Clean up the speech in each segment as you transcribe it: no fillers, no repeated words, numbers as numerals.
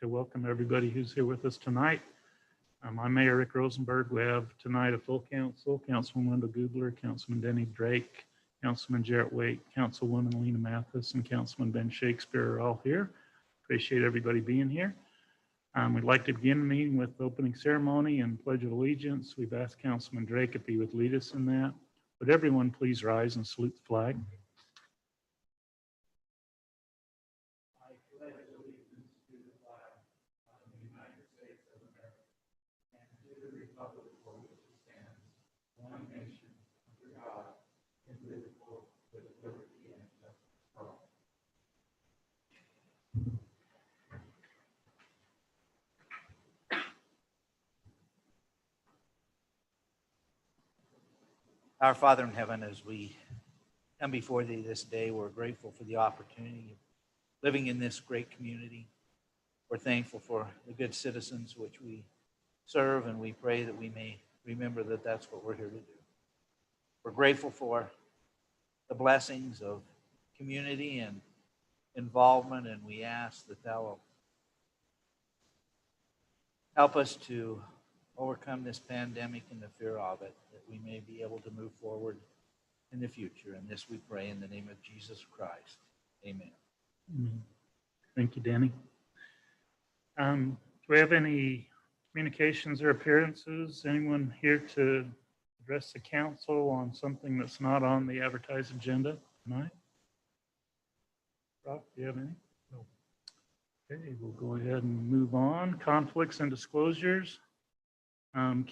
to welcome everybody who's here with us tonight. I'm Mayor Rick Rosenberg. We have tonight a full council: Councilman Wendell Gubler, Councilman Denny Drake, Councilman Jarrett Waite, Councilwoman Lena Mathis, and Councilman Ben Shakespeare are all here. Appreciate everybody being here. We'd like to begin the meeting with the opening ceremony and Pledge of Allegiance. We've asked Councilman Drake if he would lead us in that. Would everyone please rise and salute the flag? I pledge allegiance to the flag of the United States of America and to the republic for which it stands, one nation, under God, indivisible, with liberty and justice for all. Our Father in heaven, as we come before thee this day, we're grateful for the opportunity of living in this great community. We're thankful for the good citizens which we serve, and we pray that we may remember that that's what we're here to do. We're grateful for the blessings of community and involvement, and we ask that thou will help us to overcome this pandemic and the fear of it, that we may be able to move forward in the future. And this we pray in the name of Jesus Christ. Amen. Thank you, Danny. Do we have any communications or appearances? Anyone here to address the council on something that's not on the advertised agenda tonight? Rob, do you have any? No. Okay, we'll go ahead and move on. Conflicts and disclosures.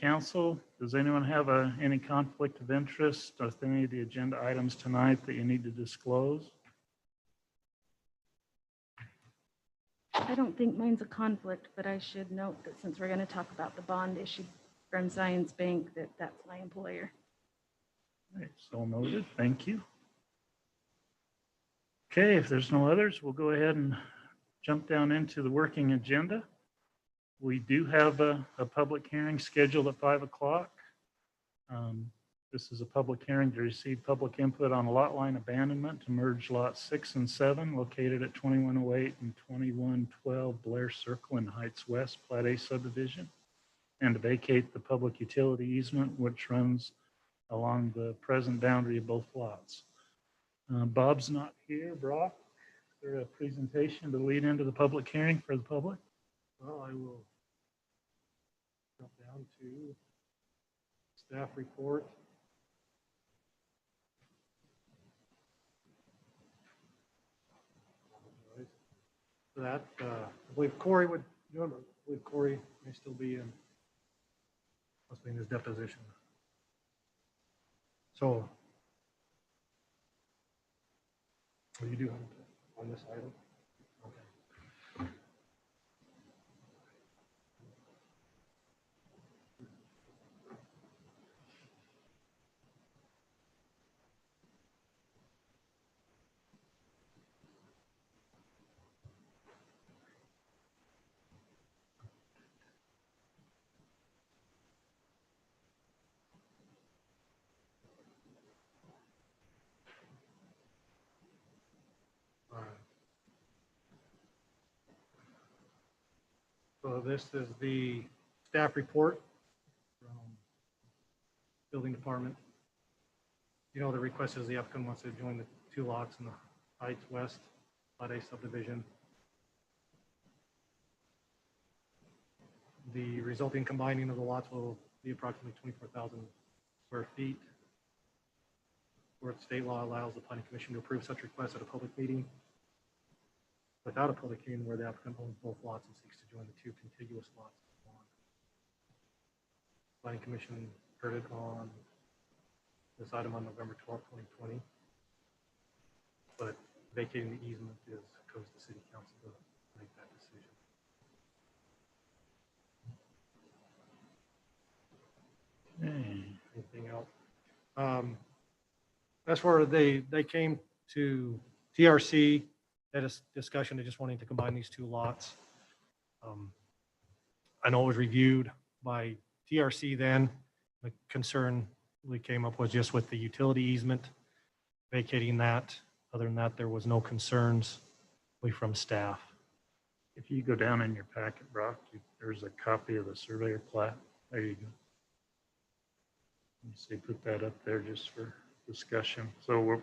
Council, does anyone have any conflict of interest with any of the agenda items tonight that you need to disclose? I don't think mine's a conflict, but I should note that since we're going to talk about the bond issued from Zions Bank, that's my employer. All right, so noted. Thank you. Okay, if there's no others, we'll go ahead and jump down into the working agenda. We do have a public hearing scheduled at 5 o'clock. This is a public hearing to receive public input on a lot line abandonment to merge lots 6 and 7 located at 2108 and 2112 Blair Circle in Heights West, Plat A subdivision, and to vacate the public utility easement which runs along the present boundary of both lots. Bob's not here. Brock, is there a presentation to lead into the public hearing for the public? Well, I will jump down to staff report. For that, I believe Corey would, I believe Corey may still be in, must be in his deposition. So, what do you do on this item? Okay. So this is the staff report from building department. You know, the request is the applicant wants to join the 2 lots in the Heights West Plat A subdivision. The resulting combining of the lots will be approximately 24,000 square feet. Where state law allows the planning commission to approve such requests at a public meeting without a public hearing where the applicant owns both lots and seeks to join the 2 contiguous lots. Planning commission heard it on this item on November 12th, 2020. But vacating the easement goes to city council to make that decision. Anything else? That's where they came to TRC. Had a discussion of just wanting to combine these 2 lots. I know it was reviewed by TRC then. The concern we came up with just with the utility easement, vacating that. Other than that, there was no concerns from staff. If you go down in your packet, Brock, there's a copy of the surveyor plat. There you go. Let me see, put that up there just for discussion. So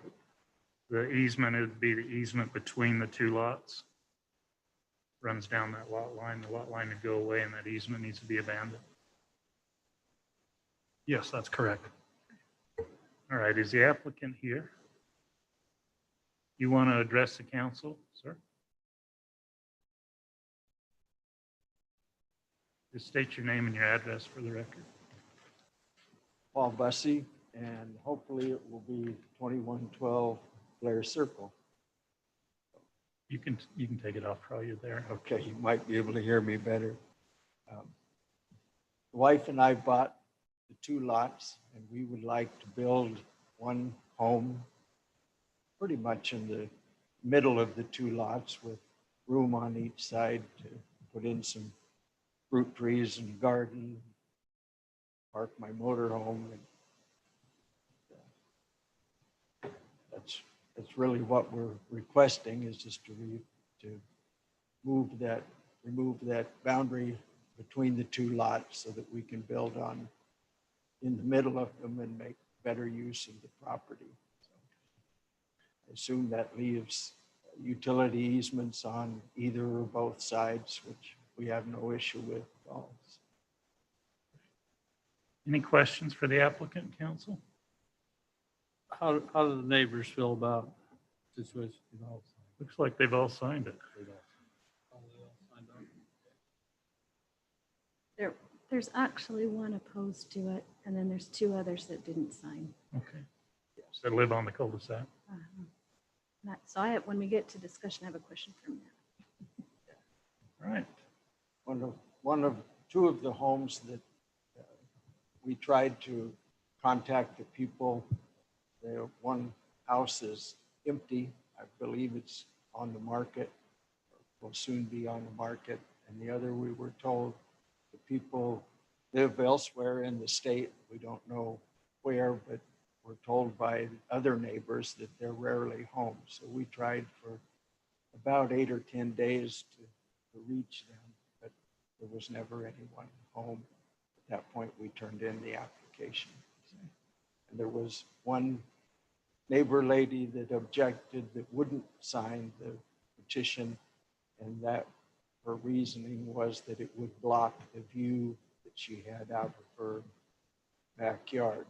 the easement would be the easement between the two lots. Runs down that lot line. The lot line would go away and that easement needs to be abandoned. Yes, that's correct. All right, is the applicant here? You want to address the council, sir? Just state your name and your address for the record. Paul Bussey, and hopefully it will be 2112 Blair Circle. You can take it off while you're there. Okay, you might be able to hear me better. The wife and I bought the 2 lots, and we would like to build one home pretty much in the middle of the 2 lots with room on each side to put in some fruit trees and garden, park my motor home. And that's really what we're requesting, is just to remove that boundary between the 2 lots so that we can build on in the middle of them and make better use of the property. So I assume that leaves utility easements on either or both sides, which we have no issue with at all. Any questions for the applicant, council? How do the neighbors feel about the situation? Looks like they've all signed it. There's actually one opposed to it, and then there's 2 others that didn't sign. Okay. That live on the cul-de-sac. So when we get to discussion, I have a question from that. All right. One of 2 of the homes that we tried to contact the people. One house is empty. I believe it's on the market, or will soon be on the market. And the other, we were told the people live elsewhere in the state. We don't know where, but we're told by other neighbors that they're rarely home. So we tried for about 8 or 10 days to reach them, but there was never anyone home. At that point, we turned in the application. And there was one neighbor lady that objected, that wouldn't sign the petition, and that her reasoning was that it would block the view that she had out of her backyard.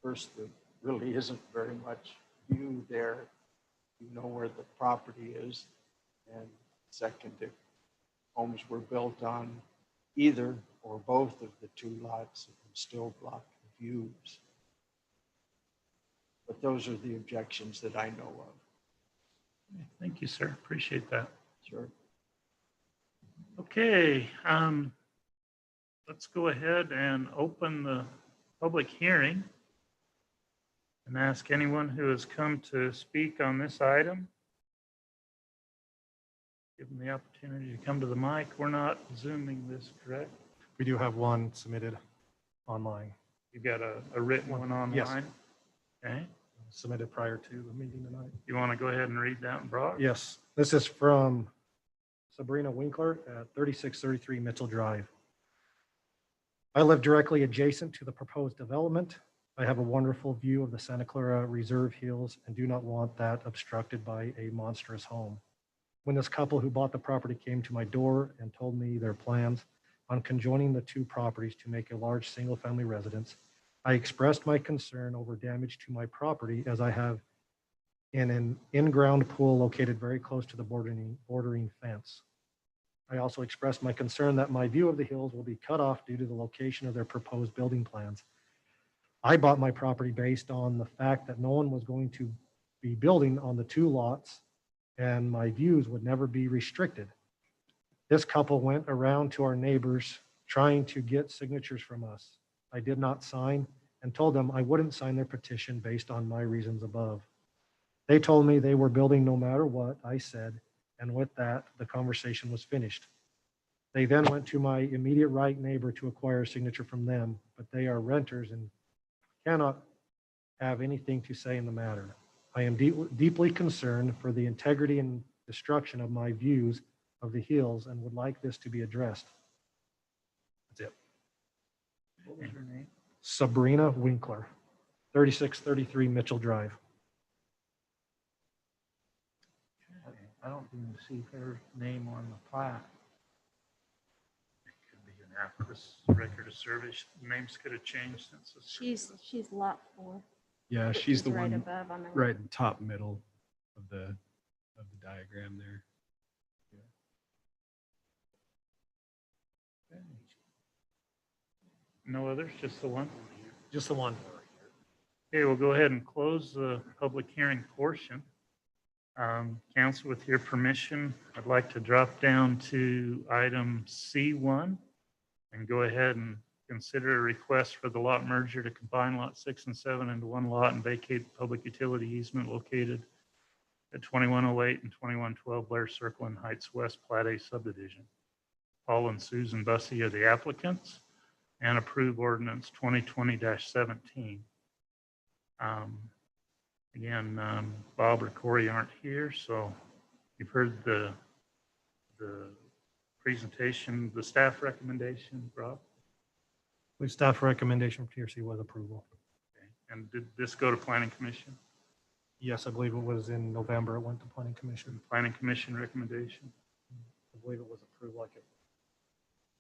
First, there really isn't very much view there. You know where the property is. And second, if homes were built on either or both of the 2 lots, it would still block the views. But those are the objections that I know of. Thank you, sir. Appreciate that. Sure. Okay. Let's go ahead and open the public hearing and ask anyone who has come to speak on this item. Give them the opportunity to come to the mic. We're not Zooming this, correct? We do have one submitted online, You got a written one online? Yes. Okay. submitted prior to the meeting tonight. You want to go ahead and read that, Brock? Yes, this is from Sabrina Winkler at 3633 Mitchell Drive. I live directly adjacent to the proposed development. I have a wonderful view of the Santa Clara Reserve Hills and do not want that obstructed by a monstrous home. When this couple who bought the property came to my door and told me their plans on conjoining the 2 properties to make a large single-family residence, I expressed my concern over damage to my property, as I have an in-ground pool located very close to the bordering fence. I also expressed my concern that my view of the hills will be cut off due to the location of their proposed building plans. I bought my property based on the fact that no one was going to be building on the 2 lots and my views would never be restricted. This couple went around to our neighbors trying to get signatures from us. I did not sign and told them I wouldn't sign their petition based on my reasons above. They told me they were building no matter what I said, and with that, the conversation was finished. They then went to my immediate right neighbor to acquire a signature from them, but they are renters and cannot have anything to say in the matter. I am deeply concerned for the integrity and destruction of my views of the hills and would like this to be addressed. That's it. What was her name? Sabrina Winkler, 3633 Mitchell Drive. I don't even see her name on the plat. It could be an Apis record of service. Names could have changed since. She's lot 4. Yeah, which she's is the right one above on the right in top middle of the diagram there. No others, just the one? Just the one. Okay, we'll go ahead and close the public hearing portion. Council, with your permission, I'd like to drop down to item C1 and go ahead and consider a request for the lot merger to combine lot 6 and 7 into one lot and vacate the public utility easement located at 2108 and 2112 Blair Circle in Heights West Plat A subdivision. Paul and Susan Bussey are the applicants, and approve ordinance 2020-17. Again, Bob or Corey aren't here, so you've heard the presentation, the staff recommendation, Rob. The staff recommendation from TRC was approval. Okay. And did this go to Planning Commission? Yes, I believe it was in November. It went to Planning Commission. Planning Commission recommendation? I believe it was approved like it.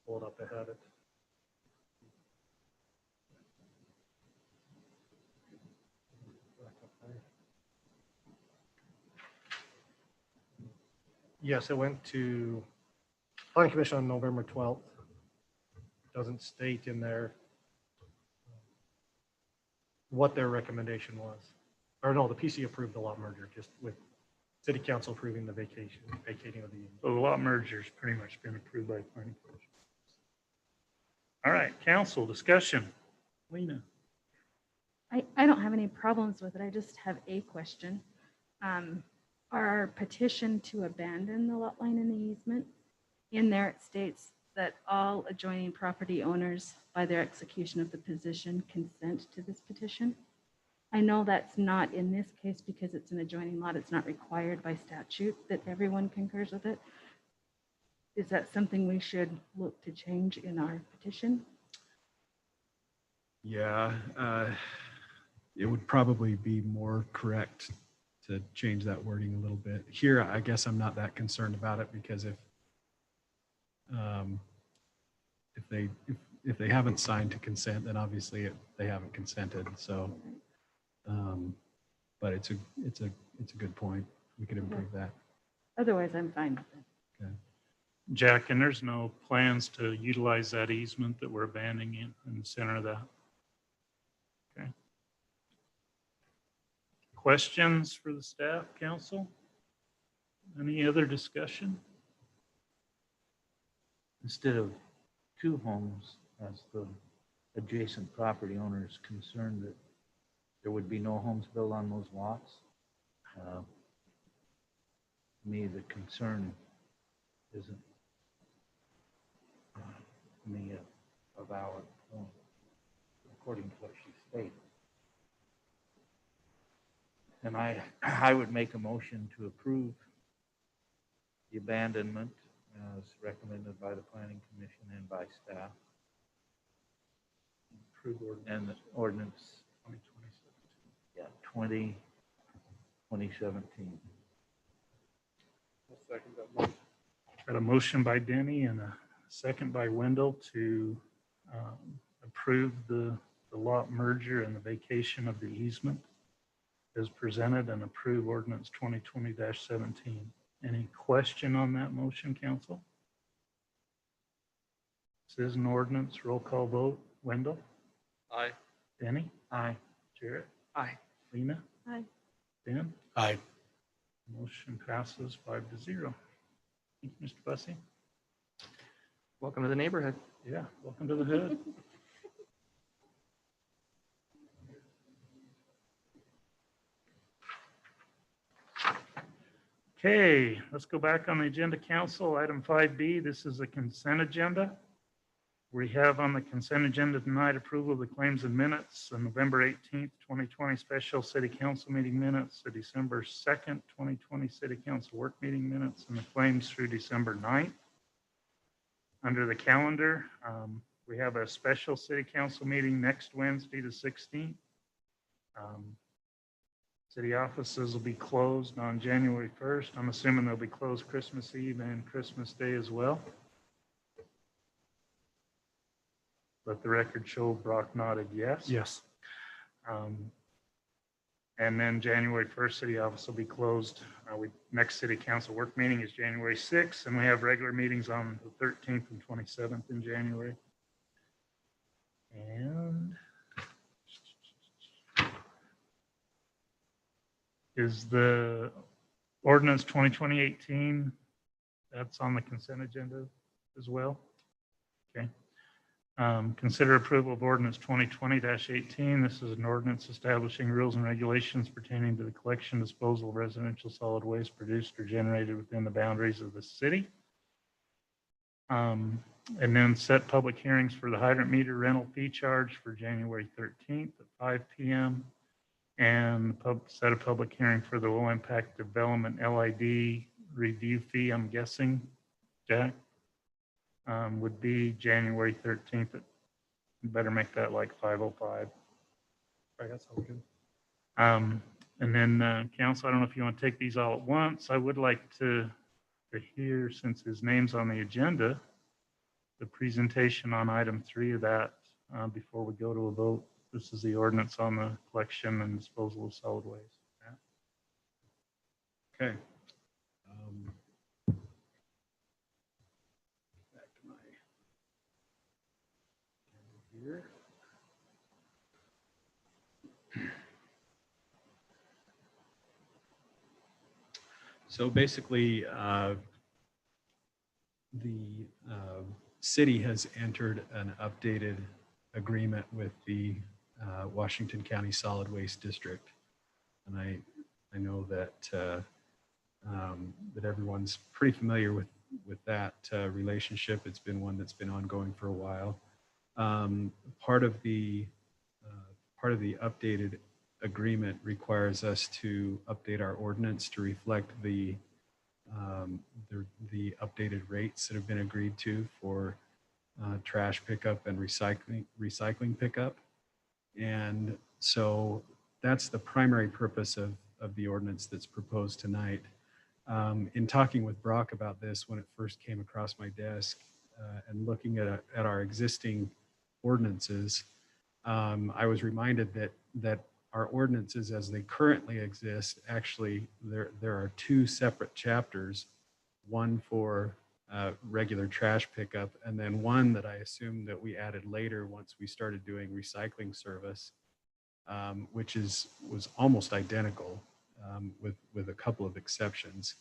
Pulled up ahead it. Yes, it went to Planning Commission on November 12th. Doesn't state in there what their recommendation was. Or no, the PC approved the lot merger, just with City Council approving the vacating of the. So the lot merger's pretty much been approved by Planning Commission. All right, council discussion. Lena. I don't have any problems with it. I just have a question. Our petition to abandon the lot line in the easement, in there it states that all adjoining property owners, by their execution of the petition, consent to this petition. I know that's not in this case because it's an adjoining lot. It's not required by statute that everyone concurs with it. Is that something we should look to change in our petition? Yeah, it would probably be more correct to change that wording a little bit. Here, I guess I'm not that concerned about it because if they haven't signed to consent, then obviously they haven't consented. So, but it's a good point. We could improve that. Otherwise, I'm fine with it. Okay. Jack, and there's no plans to utilize that easement that we're abandoning in the center of that? Okay. Questions for the staff, council? Any other discussion? Instead of 2 homes, as the adjacent property owner is concerned that there would be no homes built on those lots. To me, the concern isn't to me a valid point, according to what she stated. And I would make a motion to approve the abandonment as recommended by the Planning Commission and by staff. Approve ordinance. And the ordinance 2017. Got a motion by Denny and a second by Wendell to approve the lot merger and the vacation of the easement as presented and approve ordinance 2020-17. Any question on that motion, council? This is an ordinance. Roll call vote. Wendell? Aye. Denny? Aye. Jarrett? Aye. Lena? Aye. Ben? Aye. Motion passes 5-0. Thank you, Mr. Bussey. Welcome to the neighborhood. Yeah, welcome to the hood. Okay, let's go back on the agenda, council. Item 5B, this is a consent agenda. We have on the consent agenda tonight approval of the claims and minutes, the November 18th, 2020 special city council meeting minutes, the December 2nd, 2020 city council work meeting minutes, and the claims through December 9th. Under the calendar, we have a special city council meeting next Wednesday, the 16th. City offices will be closed on January 1st. I'm assuming they'll be closed Christmas Eve and Christmas Day as well. Let the record show Brock nodded yes. Yes. And then January 1st, city office will be closed. Next city council work meeting is January 6th, and we have regular meetings on the 13th and 27th in January. And is the ordinance 2020-18, that's on the consent agenda as well? Okay. Consider approval of ordinance 2020-18. This is an ordinance establishing rules and regulations pertaining to the collection, disposal of residential solid waste produced or generated within the boundaries of the city. And then set public hearings for the hydrant meter rental fee charge for January 13th at 5 p.m. And set a public hearing for the low impact development LID review fee, I'm guessing, Jack? Would be January 13th. You better make that like 5:05. Right, that sounds good. And then council, I don't know if you want to take these all at once. I would like to hear, since his name's on the agenda, the presentation on item 3 of that before we go to a vote. This is the ordinance on the collection and disposal of solid waste. Okay. Back to my here. So basically, the city has entered an updated agreement with the Washington County Solid Waste District. And I know that that everyone's pretty familiar with that relationship. It's been one that's been ongoing for a while. Part of the updated agreement requires us to update our ordinance to reflect the updated rates that have been agreed to for trash pickup and recycling pickup. And so that's the primary purpose of the ordinance that's proposed tonight. In talking with Brock about this when it first came across my desk and looking at our existing ordinances, I was reminded that our ordinances as they currently exist, actually there are 2 separate chapters, one for regular trash pickup, and then one that I assume that we added later once we started doing recycling service, which was almost identical with a couple of exceptions.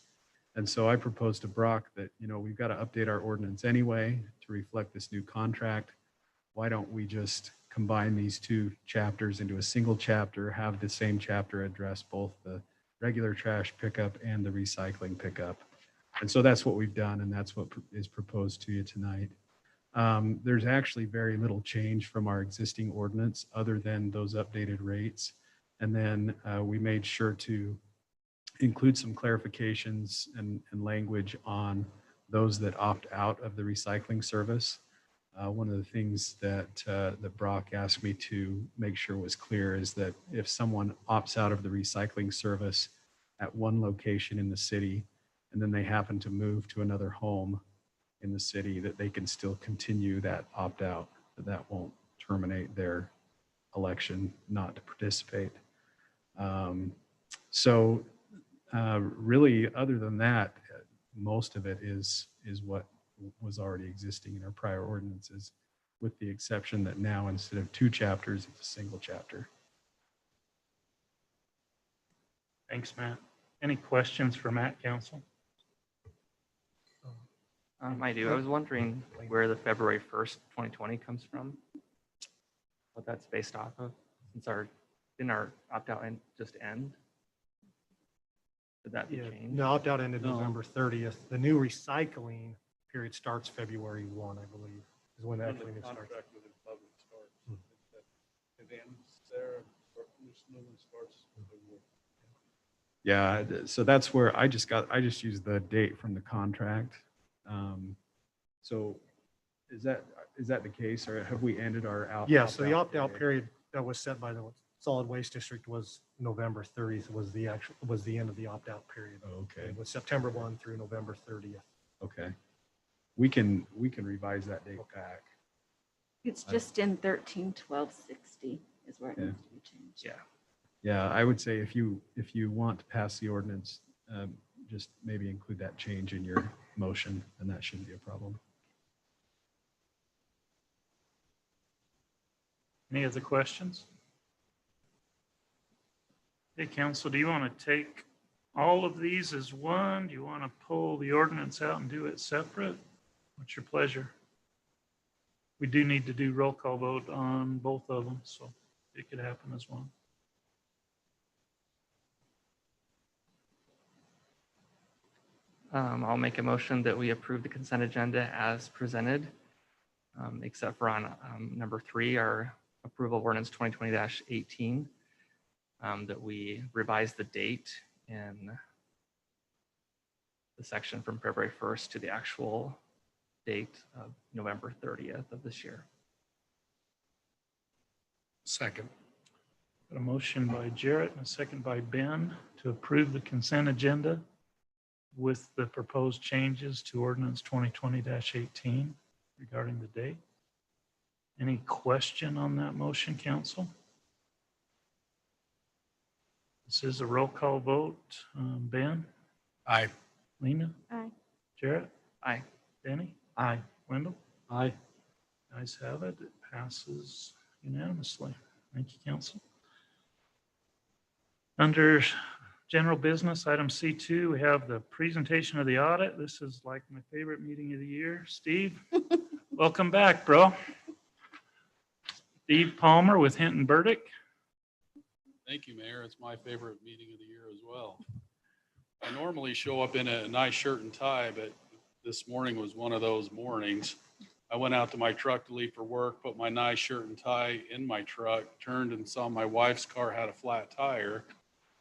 And so I proposed to Brock that, we've got to update our ordinance anyway to reflect this new contract. Why don't we just combine these 2 chapters into a single chapter, have the same chapter address both the regular trash pickup and the recycling pickup? And so that's what we've done, and that's what is proposed to you tonight. There's actually very little change from our existing ordinance other than those updated rates. And then we made sure to include some clarifications and language on those that opt out of the recycling service. One of the things that Brock asked me to make sure was clear is that if someone opts out of the recycling service at one location in the city, and then they happen to move to another home in the city, that they can still continue that opt-out, that won't terminate their election not to participate. Really, other than that, most of it is what was already existing in our prior ordinances, with the exception that now instead of 2 chapters, it's a single chapter. Thanks, Matt. Any questions for Matt, council? I do. I was wondering where the February 1st, 2020 comes from, what that's based off of, since didn't our opt-out just end? Did that Yeah, change? no, opt-out ended No. November 30th. The new recycling period starts February 1, I believe, is when the When actual the meeting starts. contract with the public starts. Hmm. It ends there, or this new one starts. Yeah, so that's where I just used the date from the contract. So is that the case, or have we ended our out? Yeah, so the opt-out opt-out period that was set by the Solid Waste District was November 30th was the end of the opt-out period. Oh, okay, It was September 1 through November 30th. okay. We can revise that date back. It's just in 13-1260 is where it Yeah. needs to be changed. Yeah. Yeah, I would say if you want to pass the ordinance, just maybe include that change in your motion, and that shouldn't be a problem. Any other questions? Hey, council, do you want to take all of these as one? Do you want to pull the ordinance out and do it separate? What's your pleasure? We do need to do roll call vote on both of them, so it could happen as one. I'll make a motion that we approve the consent agenda as presented, except for on number 3, our approval of ordinance 2020-18, that we revise the date in the section from February 1st to the actual date of November 30th of this year. Second. Got a motion by Jarrett and a second by Ben to approve the consent agenda with the proposed changes to ordinance 2020-18 regarding the date. Any question on that motion, council? This is a roll call vote. Ben? Aye. Lena? Aye. Jarrett? Aye. Danny? Aye. Wendell? Aye. Ayes have it. It passes unanimously. Thank you, council. Under general business, item C2, we have the presentation of the audit. This is like my favorite meeting of the year. Steve, welcome back, bro. Steve Palmer with Hinton Burdick. Thank you, Mayor. It's my favorite meeting of the year as well. I normally show up in a nice shirt and tie, but this morning was one of those mornings. I went out to my truck to leave for work, put my nice shirt and tie in my truck, turned and saw my wife's car had a flat tire.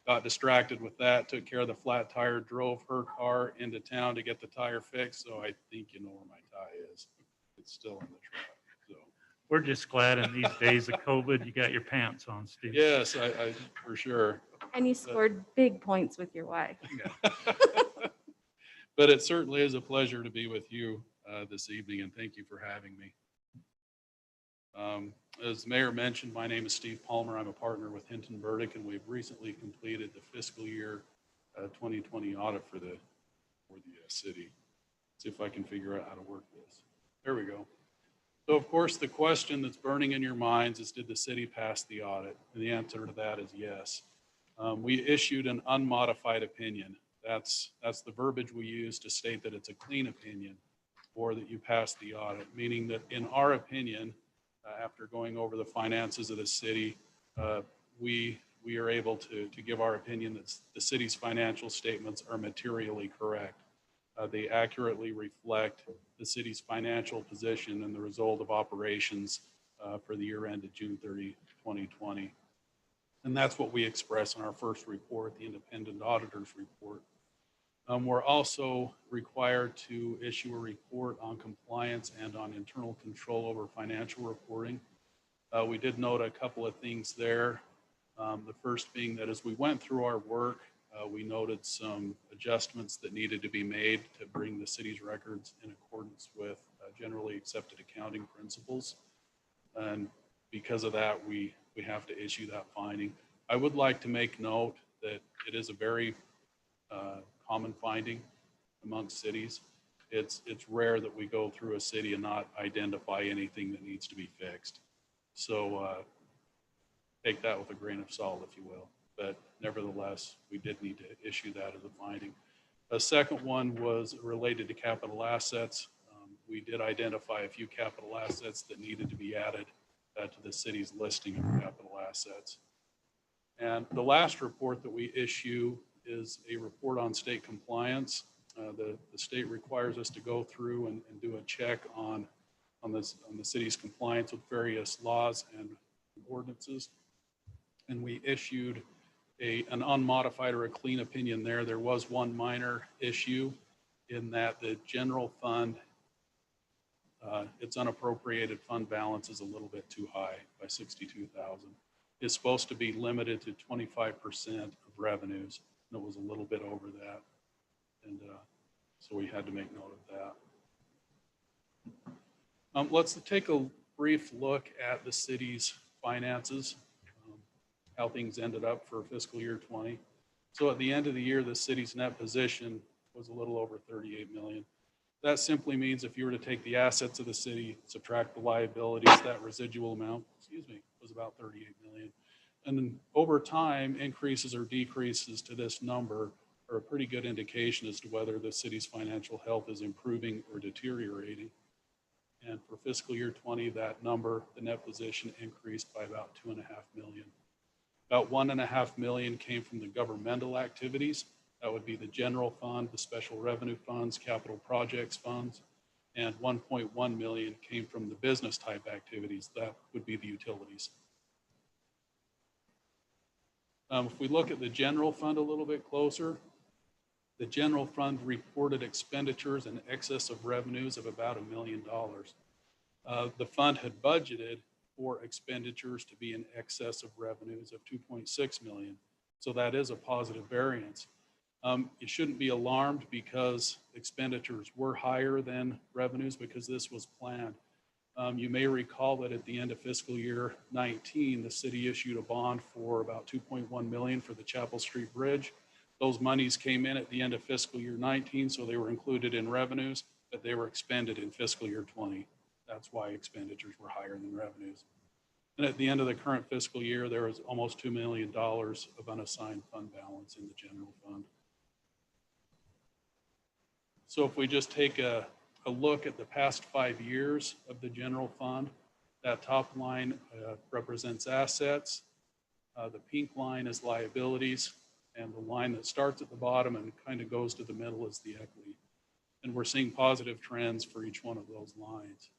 Got distracted with that, took care of the flat tire, drove her car into town to get the tire fixed. So I think you know where my tie is. It's still in the truck. So We're just glad in these days of COVID, you got your pants on, Steve. yes, I for sure. And you scored big points with your wife. But it certainly is a pleasure to be with you this evening, and thank you for having me. As the Mayor mentioned, my name is Steve Palmer. I'm a partner with Hinton Burdick, and we've recently completed the fiscal year 2020 audit for the city. See if I can figure out how to work this. There we go. So, of course, the question that's burning in your minds is, did the city pass the audit? And the answer to that is yes. We issued an unmodified opinion. That's the verbiage we use to state that it's a clean opinion or that you passed the audit, meaning that in our opinion, after going over the finances of the city, we are able to give our opinion that the city's financial statements are materially correct. They accurately reflect the city's financial position and the result of operations for the year ended June 30, 2020. And that's what we express in our first report, the independent auditor's report. We're also required to issue a report on compliance and on internal control over financial reporting. We did note a couple of things there. The first being that as we went through our work, we noted some adjustments that needed to be made to bring the city's records in accordance with generally accepted accounting principles. And because of that, we have to issue that finding. I would like to make note that it is a very common finding amongst cities. It's rare that we go through a city and not identify anything that needs to be fixed. So take that with a grain of salt, if you will. But nevertheless, we did need to issue that as a finding. A second one was related to capital assets. We did identify a few capital assets that needed to be added to the city's listing of capital assets. And the last report that we issue is a report on state compliance. The state requires us to go through and do a check on on the city's compliance with various laws and ordinances. And we issued an unmodified or a clean opinion there. There was one minor issue in that the general fund, its unappropriated fund balance is a little bit too high by 62,000. It's supposed to be limited to 25% of revenues, and it was a little bit over that. And so we had to make note of that. Let's take a brief look at the city's finances, how things ended up for fiscal year 20. So at the end of the year, the city's net position was a little over 38 million. That simply means if you were to take the assets of the city, subtract the liabilities, that residual amount, was about 38 million. And then over time, increases or decreases to this number are a pretty good indication as to whether the city's financial health is improving or deteriorating. And for fiscal year 20, that number, the net position, increased by about 2.5 million. About 1.5 million came from the governmental activities. That would be the general fund, the special revenue funds, capital projects funds, and 1.1 million came from the business type activities. That would be the utilities. If we look at the general fund a little bit closer, the general fund reported expenditures in excess of revenues of about $1 million. The fund had budgeted for expenditures to be in excess of revenues of 2.6 million. So that is a positive variance. You shouldn't be alarmed because expenditures were higher than revenues because this was planned. You may recall that at the end of fiscal year 19, the city issued a bond for about 2.1 million for the Chapel Street Bridge. Those monies came in at the end of fiscal year 19, so they were included in revenues, but they were expended in fiscal year 20. That's why expenditures were higher than revenues. And at the end of the current fiscal year, there was almost $2 million of unassigned fund balance in the general fund. So if we just take a look at the past 5 years of the general fund, that top line represents assets. The pink line is liabilities, and the line that starts at the bottom and kind of goes to the middle is the equity. And we're seeing positive trends for each one of those lines.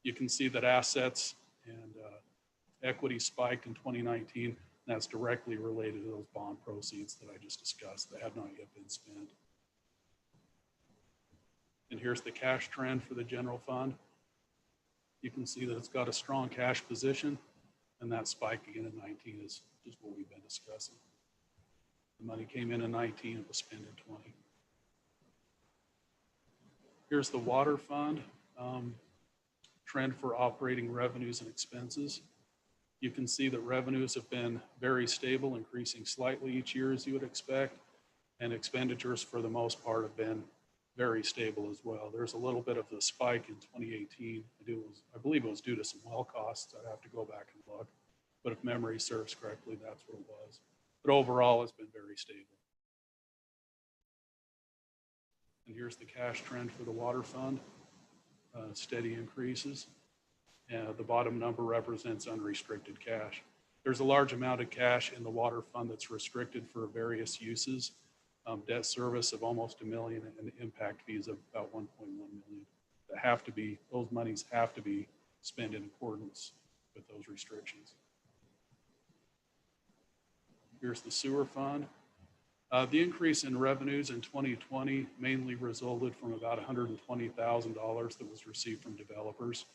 You can see that assets and equity spiked in 2019, and that's directly related to those bond proceeds that I just discussed that have not yet been spent. And here's the cash trend for the general fund. You can see that it's got a strong cash position, and that spike again in 19 is just what we've been discussing. The money came in 19, it was spent in 20. Here's the water fund trend for operating revenues and expenses. You can see that revenues have been very stable, increasing slightly each year as you would expect, and expenditures for the most part have been very stable as well. There's a little bit of a spike in 2018. I believe it was due to some well costs. I'd have to go back and look, but if memory serves correctly, that's what it was. But overall, it's been very stable. And here's the cash trend for the water fund, steady increases. The bottom number represents unrestricted cash. There's a large amount of cash in the water fund that's restricted for various uses. Debt service of almost $1 million and impact fees of about 1.1 million that have to be, those monies have to be spent in accordance with those restrictions. Here's the sewer fund. The increase in revenues in 2020 mainly resulted from about $120,000 that was received from developers.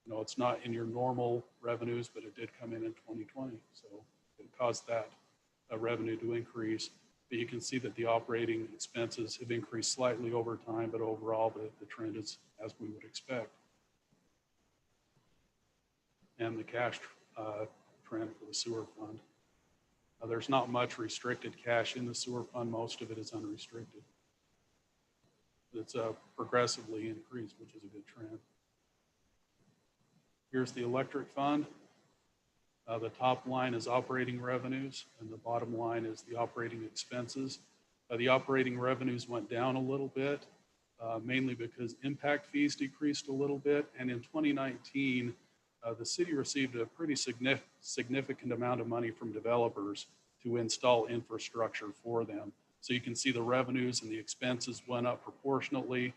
You know, it's not in your normal revenues, but it did come in 2020. So it caused that revenue to increase. But you can see that the operating expenses have increased slightly over time, but overall the trend is as we would expect. And the cash trend for the sewer fund. There's not much restricted cash in the sewer fund. Most of it is unrestricted. It's progressively increased, which is a good trend. Here's the electric fund. The top line is operating revenues, and the bottom line is the operating expenses. The operating revenues went down a little bit, mainly because impact fees decreased a little bit. And in 2019, the city received a pretty significant amount of money from developers to install infrastructure for them. So you can see the revenues and the expenses went up proportionately.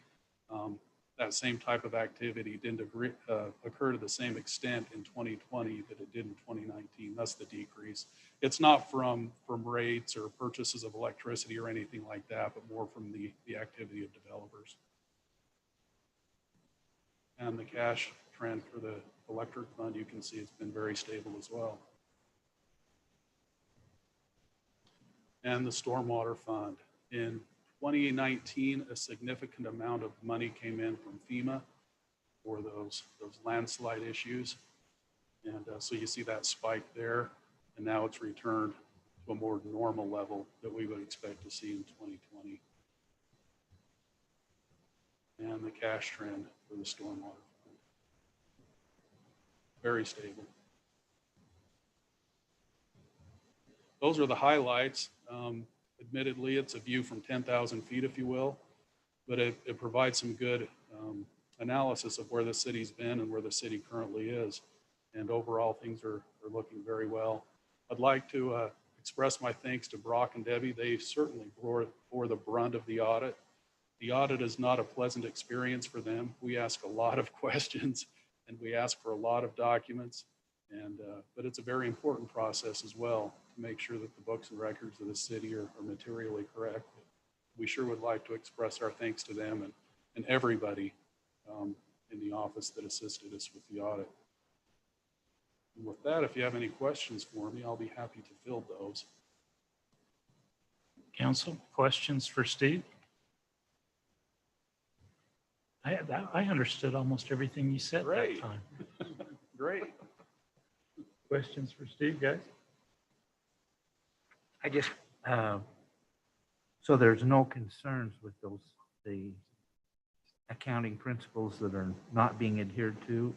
that same type of activity didn't occur to the same extent in 2020 that it did in 2019. That's the decrease. It's not from rates or purchases of electricity or anything like that, but more from the activity of developers. And the cash trend for the electric fund, you can see it's been very stable as well. And the stormwater fund. In 2019, a significant amount of money came in from FEMA for those landslide issues. And so you see that spike there, and now it's returned to a more normal level that we would expect to see in 2020. And the cash trend for the stormwater fund. Very stable. Those are the highlights. Admittedly, it's a view from 10,000 feet, if you will, but it provides some good analysis of where the city's been and where the city currently is. And overall, things are looking very well. I'd like to express my thanks to Brock and Debbie. They certainly bore the brunt of the audit. The audit is not a pleasant experience for them. We ask a lot of questions and we ask for a lot of documents. But it's a very important process as well to make sure that the books and records of the city are materially correct. We sure would like to express our thanks to them and everybody in the office that assisted us with the audit. And with that, if you have any questions for me, I'll be happy to field those. Council, questions for Steve? I understood almost everything you said that time. Great. Questions for Steve, guys? I just, so there's no concerns with the accounting principles that are not being adhered to?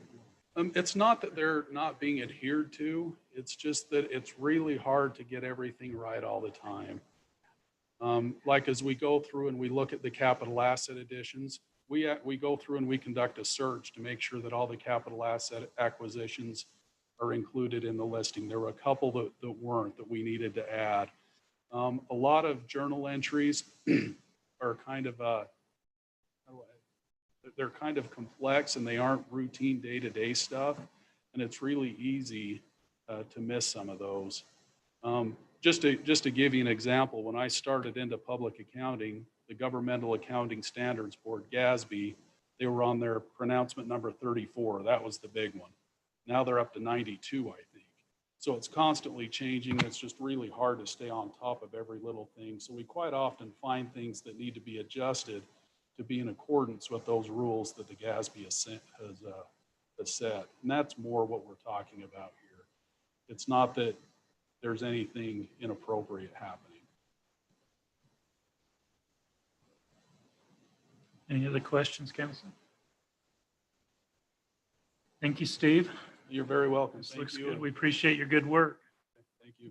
It's not that they're not being adhered to. It's just that it's really hard to get everything right all the time. Like as we go through and we look at the capital asset additions, we go through and we conduct a search to make sure that all the capital asset acquisitions are included in the listing. There were a couple that weren't, that we needed to add. A lot of journal entries are kind of they're kind of complex and they aren't routine day-to-day stuff. And it's really easy to miss some of those. Just to give you an example, when I started into public accounting, the Governmental Accounting Standards Board, GASB, they were on their pronouncement number 34. That was the big one. Now they're up to 92, I think. So it's constantly changing. It's just really hard to stay on top of every little thing. So we quite often find things that need to be adjusted to be in accordance with those rules that the GASB has set. And that's more what we're talking about here. It's not that there's anything inappropriate happening. Any other questions, Council? Thank you, Steve. You're very welcome. This Thank looks you. good. We appreciate your good work. Thank you.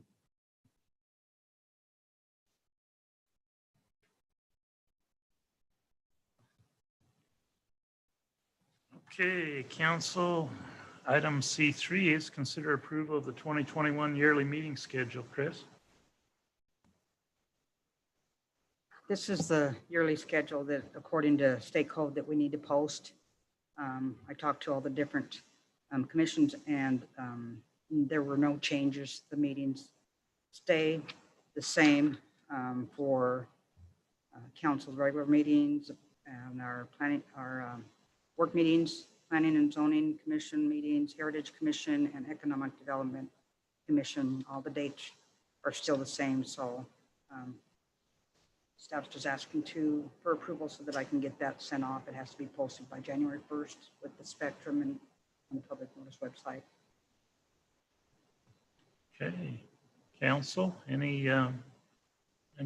Okay, Council, item C3 is consider approval of the 2021 yearly meeting schedule. Chris? This is the yearly schedule that, according to state code, that we need to post. I talked to all the different commissions and there were no changes. The meetings stay the same for council's regular meetings and our planning, our work meetings, planning and zoning commission meetings, heritage commission and economic development commission. All the dates are still the same. So staff's just asking for approval so that I can get that sent off. It has to be posted by January 1st with the Spectrum and on the public notice website. Okay, Council, any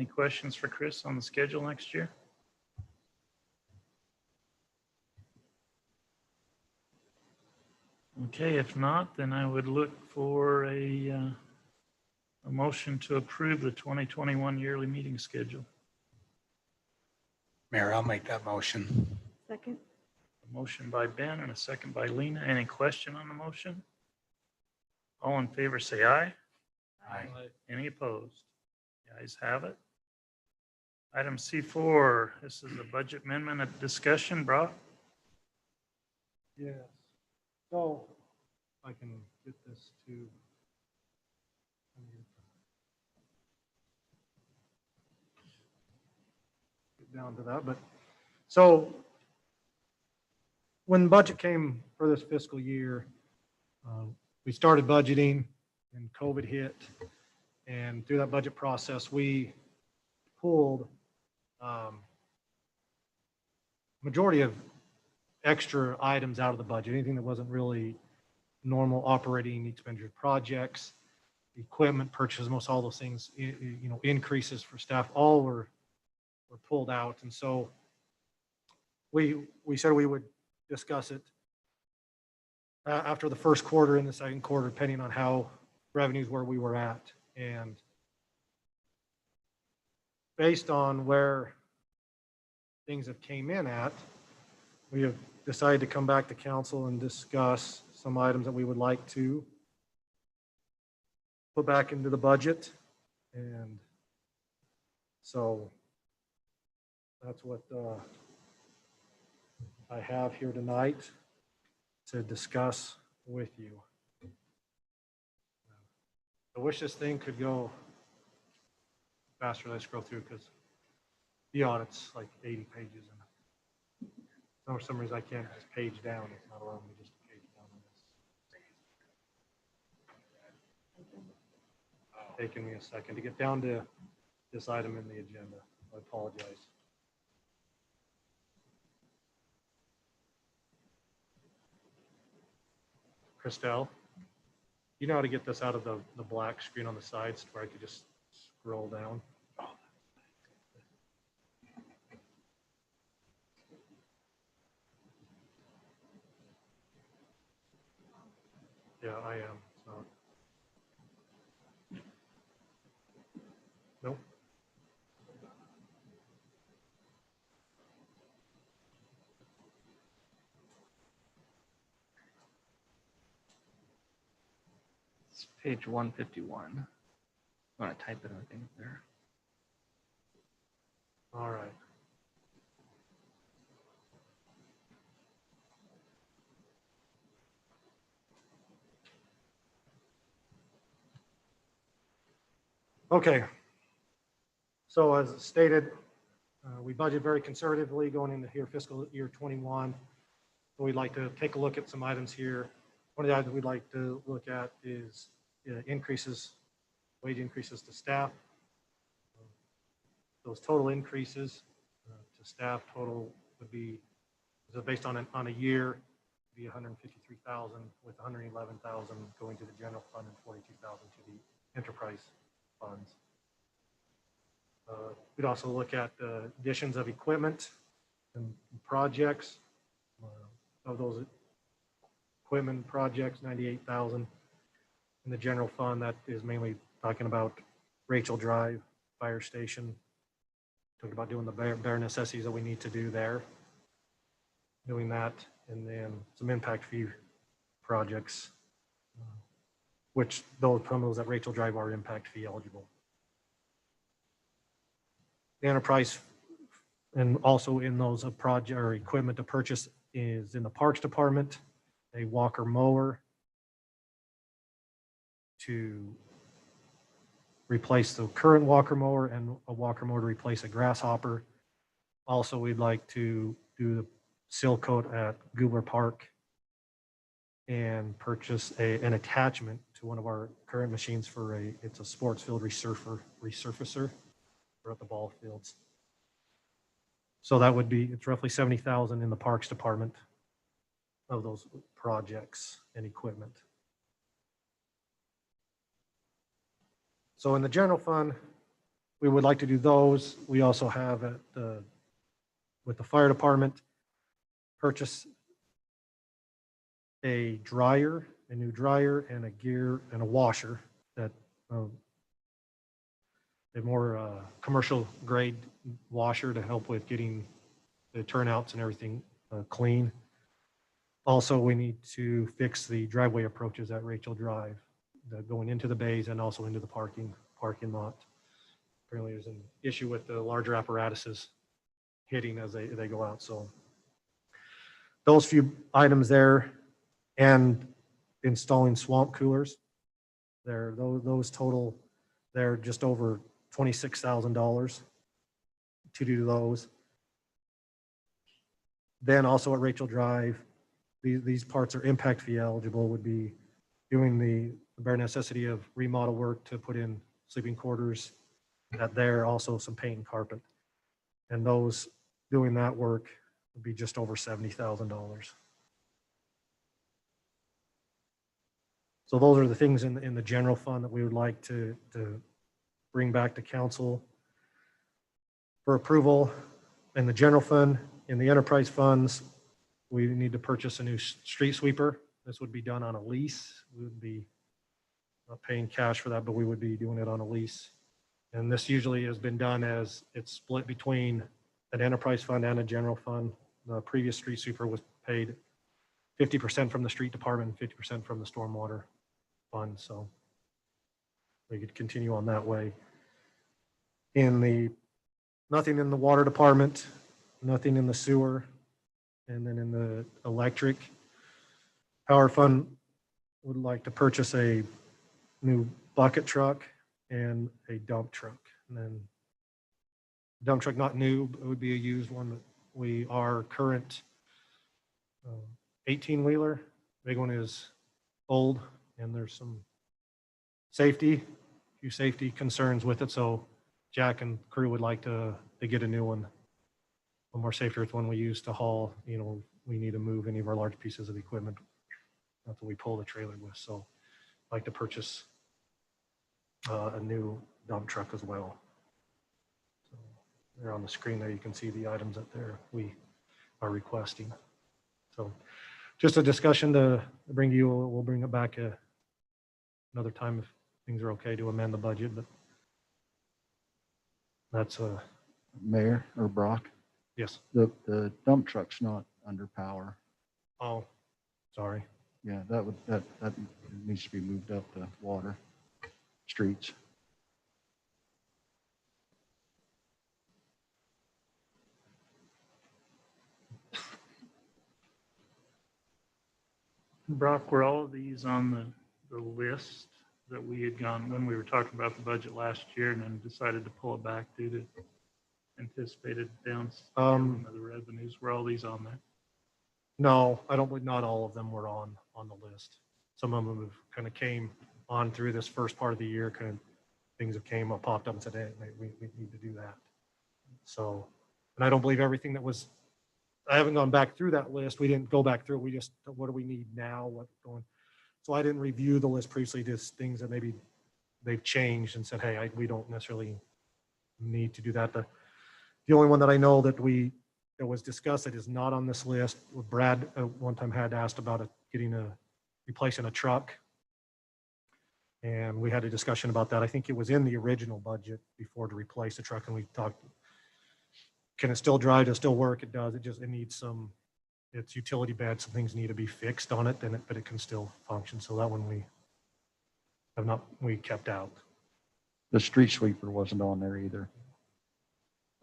questions for Chris on the schedule next year? Okay, if not, then I would look for a motion to approve the 2021 yearly meeting schedule. Mayor, I'll make that motion. Second. A motion by Ben and a second by Lena. Any question on the motion? All in favor, say aye. Aye. Any opposed? The ayes have it. Item C4, this is a budget amendment of discussion. Brock? Yes. So I can get this to get down to that, but so when the budget came for this fiscal year, we started budgeting and COVID hit. And through that budget process, we pulled majority of extra items out of the budget, anything that wasn't really normal operating expenditure projects, equipment purchases, most all those things, increases for staff, all were pulled out. And so we said we would discuss it after the first quarter and the second quarter, depending on how revenues where we were at. And based on where things have came in at, we have decided to come back to council and discuss some items that we would like to put back into the budget. And so that's what I have here tonight to discuss with you. I wish this thing could go faster. Let's scroll through because the audit's like 80 pages. And for some reason I can't just page down. It's not allowing me just to page down on this. Taking me a second to get down to this item in the agenda. I apologize. Christelle, you know how to get this out of the black screen on the sides where I could just scroll down? Yeah, I am. So. Nope. It's page 151. I want to type it, I think, there. All right. Okay. So as stated, we budget very conservatively going into here fiscal year 21. So we'd like to take a look at some items here. One of the items we'd like to look at is increases, wage increases to staff. Those total increases to staff total would be, so based on a year, be 153,000 with 111,000 going to the general fund and 42,000 to the enterprise funds. We'd also look at additions of equipment and projects. Of those equipment projects, 98,000 in the general fund. That is mainly talking about Rachel Drive Fire Station. Talking about doing the bare necessities that we need to do there. Doing that, and then some impact fee projects, which those some of those at Rachel Drive are impact fee eligible. The enterprise, and also in those project or equipment to purchase is in the Parks Department, a walker mower to replace the current walker mower and a walker mower to replace a grasshopper. Also, we'd like to do the seal coat at Goobler Park and purchase an attachment to one of our current machines for it's a sports field resurfacer for at the ball fields. So that would be, it's roughly 70,000 in the Parks Department of those projects and equipment. So in the general fund, we would like to do those. We also have with the fire department, purchase a dryer, a new dryer, and a gear and a washer that a more commercial grade washer to help with getting the turnouts and everything clean. Also, we need to fix the driveway approaches at Rachel Drive, going into the bays and also into the parking lot. Apparently there's an issue with the larger apparatuses hitting as they go out. So those few items there and installing swamp coolers. There, those total, they're just over $26,000 to do those. Then also at Rachel Drive, these parts are impact fee eligible, would be doing the bare necessity of remodel work to put in sleeping quarters at there, also some paint and carpet. And those, doing that work would be just over $70,000. So those are the things in the general fund that we would like to bring back to council for approval. In the general fund, in the enterprise funds, we need to purchase a new street sweeper. This would be done on a lease. We would be not paying cash for that, but we would be doing it on a lease. And this usually has been done as it's split between an enterprise fund and a general fund. The previous street sweeper was paid 50% from the street department, 50% from the stormwater fund. So we could continue on that way. Nothing in the water department, nothing in the sewer, and then in the electric power fund, would like to purchase a new bucket truck and a dump truck. And then dump truck, not new, but it would be a used one. Our current 18-wheeler, big one, is old, and there's some few safety concerns with it. So Jack and crew would like to get a new one, a more safer. It's one we use to haul, we need to move any of our large pieces of equipment. That's what we pull the trailer with. So I'd like to purchase a new dump truck as well. So there on the screen there, you can see the items that we are requesting. So just a discussion to bring to you. We'll bring it back another time if things are okay to amend the budget, but that's Mayor or Brock, yes. the dump truck's not under power. Oh, sorry. Yeah, that needs to be moved up to water, streets. Brock, were all of these on the list that we had gone when we were talking about the budget last year and then decided to pull it back due to anticipated downscaling of the revenues? Were all these on there? No, I don't believe, not all of them were on the list. Some of them have kind of came on through this first part of the year, kind of things have popped up and said, hey, we need to do that. So, and I don't believe everything that was, I haven't gone back through that list. We didn't go back through. We just, what do we need now? What's going? So I didn't review the list previously, just things that maybe they've changed and said, hey, we don't necessarily need to do that. The only one that I know that was discussed that is not on this list, Brad one time had asked about replacing a truck. And we had a discussion about that. I think it was in the original budget before to replace the truck. And we talked, can it still drive? Does it still work? It does. It needs its utility bed. Some things need to be fixed on it, but it can still function. So that one we kept out. The street sweeper wasn't on there either.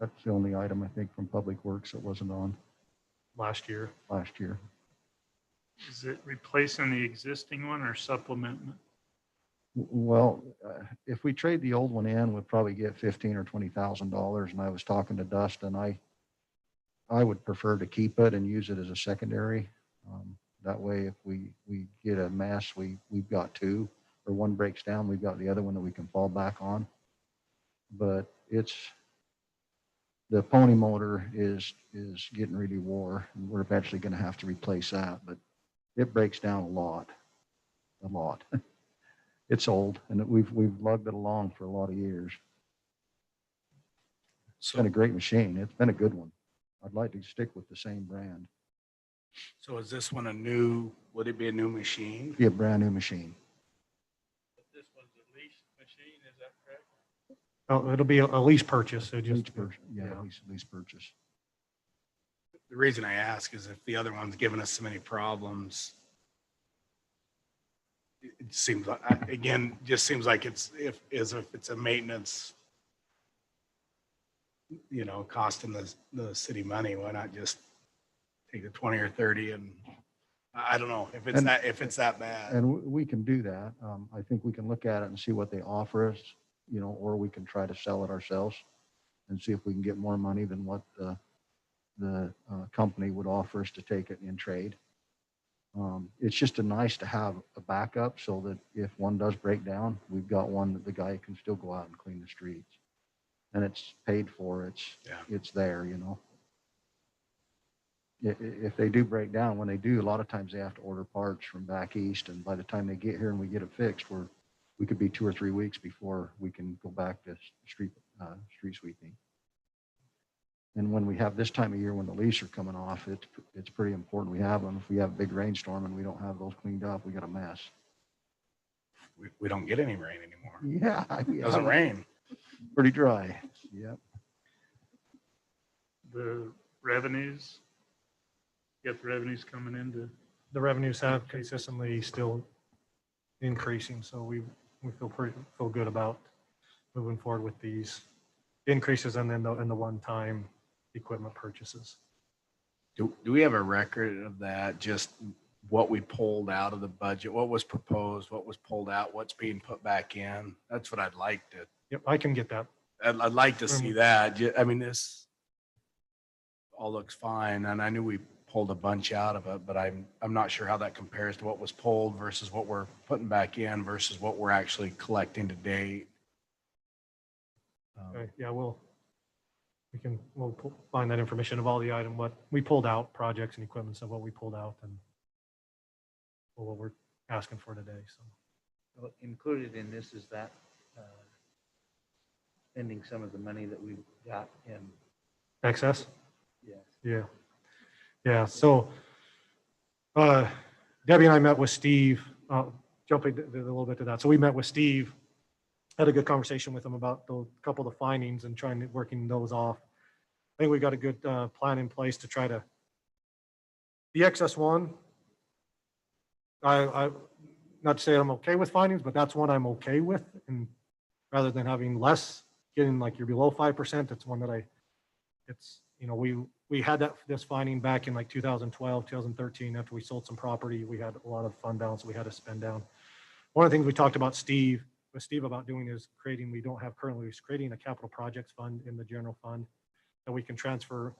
That's the only item I think from Public Works that wasn't on Last year. Is it replacing the existing one or supplementing it? Well, if we trade the old one in, we'll probably get $15,000 or $20,000. And I was talking to Dustin, I would prefer to keep it and use it as a secondary. That way, if we get a mess, we've got two, or one breaks down, we've got the other one that we can fall back on. But the pony motor is getting really wore, and we're eventually going to have to replace that. But it breaks down a lot. It's old, and we've lugged it along for a lot of years. It's been a great machine. It's been a good one. I'd like to stick with the same brand. So is this one would it be a new machine? Be a brand new machine. This one's a lease machine, is that correct? Oh, it'll be a lease purchase. So just Lease purchase. The reason I ask is if the other one's given us so many problems, it seems like, again, just seems like if it's a maintenance, costing the city money, why not just take the 20 or 30 and I don't know if it's that bad. And we can do that. I think we can look at it and see what they offer us, you know, or we can try to sell it ourselves and see if we can get more money than what the company would offer us to take it in trade. It's just nice to have a backup so that if one does break down, we've got one that the guy can still go out and clean the streets. And it's paid for, it's there, you know. If they do break down, when they do, a lot of times they have to order parts from back east. And by the time they get here and we get it fixed, we could be 2 or 3 weeks before we can go back to street sweeping. And when we have this time of year, when the leaves are coming off, it's pretty important we have them. If we have a big rainstorm and we don't have those cleaned up, we got a mess. We don't get any rain anymore. Yeah. It doesn't rain. Pretty dry. Yep. The revenues, get the revenues coming into. The revenues have consistently still increasing, so we feel good about moving forward with these increases and then the one-time equipment purchases. Do we have a record of that? Just what we pulled out of the budget, what was proposed, what was pulled out, what's being put back in? That's what I'd like to. Yep, I can get that. I'd like to see that. I mean, this all looks fine, and I knew we pulled a bunch out of it, but I'm not sure how that compares to what was pulled versus what we're putting back in versus what we're actually collecting to date. Okay, yeah, we'll find that information of all the item, what we pulled out, projects and equipment, so what we pulled out and what we're asking for today. So Well, included in this is that spending some of the money that we've got in. excess. Yes. Yeah. So Debbie and I met with Steve, jumping a little bit to that. So we met with Steve, had a good conversation with him about a couple of the findings and working those off. I think we got a good plan in place to try to, the excess one, I not to say I'm okay with findings, but that's one I'm okay with. And rather than having less, getting like you're below 5%, it's one that you know, we had this finding back in like 2012, 2013, after we sold some property. We had a lot of fund balance we had to spend down. One of the things we talked about with Steve about doing is we don't have currently, is creating a capital projects fund in the general fund that we can transfer